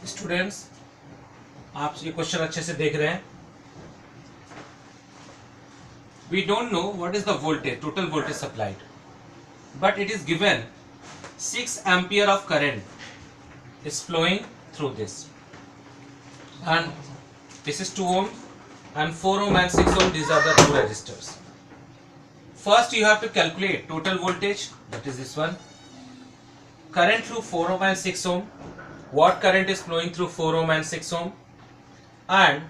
Students, आप ये question अच्छे से देख रहे हैं. We don't know what is the voltage, total voltage supplied, but it is given 6 ampere of current is flowing through this, and this is 2 ohm and 4 ohm and 6 ohm. These are the two resistors. First you have to calculate total voltage, that is this one, current through 4 ohm and 6 ohm, what current is flowing through 4 ohm and 6 ohm, and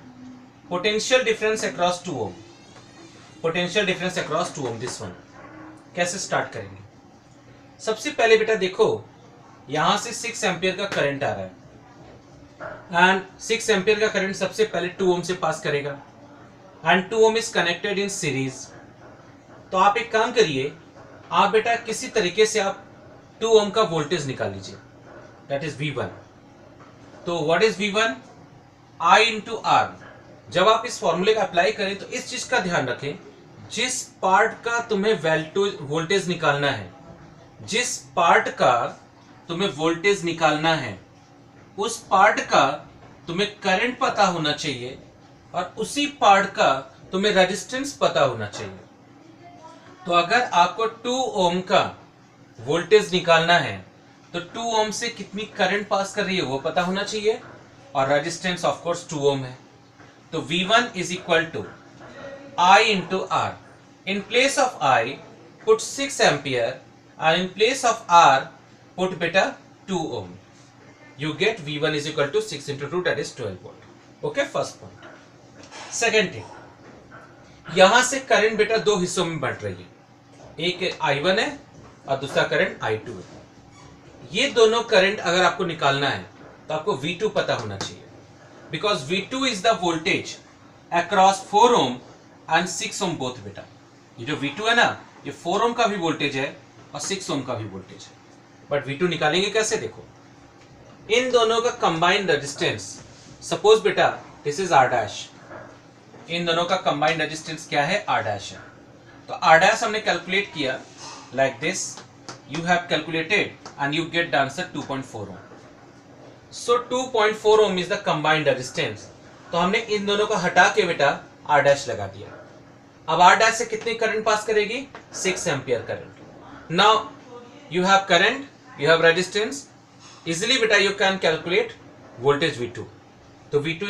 potential difference across 2 ohm. Potential difference across 2 ohm. This one कैसे start करेंगे? सबसे पहले बेटा देखो, यहां से 6 ampere का current आ रहा है एंड 6 एम्पियर का करंट सबसे पहले 2 ओम से पास करेगा and 2 ohm is connected in series. तो आप एक काम करिए, आप बेटा किसी तरीके से आप 2 ओम का वोल्टेज निकाल लीजिए, दैट इज V1. तो what is V1? I into R. जब आप इस फॉर्मूले का अप्लाई करें तो इस चीज का ध्यान रखें, जिस पार्ट का तुम्हें वोल्टेज निकालना है, जिस पार्ट का तुम्हें वोल्टेज निकालना है, उस पार्ट का तुम्हें करंट पता होना चाहिए और उसी पार्ट का तुम्हें रेजिस्टेंस पता होना चाहिए. तो अगर आपको 2 ओम का वोल्टेज निकालना है तो 2 ओम से कितनी करंट पास कर रही है वो पता होना चाहिए, और रेजिस्टेंस ऑफ कोर्स 2 ओम है. तो V1 is equal to I into R. In place of I, put 6 ampere, and in place of R, put beta 2 ohm. You get V1 is equal to 6 into 2, that is 12 volt. Okay, first point. Second thing, यहां से current बेटा दो हिस्सों में बंट रही है, एक I1 है और दूसरा करंट I2 है. ये दोनों करंट अगर आपको निकालना है तो आपको V2 पता होना चाहिए, because V2 is the voltage across 4 ohm and 6 ohm both बेटा. ये जो V2 है ना, ये 4 ohm का भी वोल्टेज है और 6 ohm का भी वोल्टेज है. बट V2 निकालेंगे कैसे? देखो, इन दोनों का कंबाइंड रेजिस्टेंस, सपोज बेटा दिस इज R डैश, इन दोनों का कंबाइंड रेजिस्टेंस क्या है? R डैश है. तो R डैश हमने कैलकुलेट किया like this, you have calculated and you get the answer 2.4 ohm. So 2.4 ohm is the combined resistance. तो हमने इन दोनों को हटा के बेटा R डैश लगा दिया. अब R डैश से कितनी करंट पास करेगी? 6 ampere current. Now you have current, you have resistance, easily बेटा you can calculate voltage V2. तो V2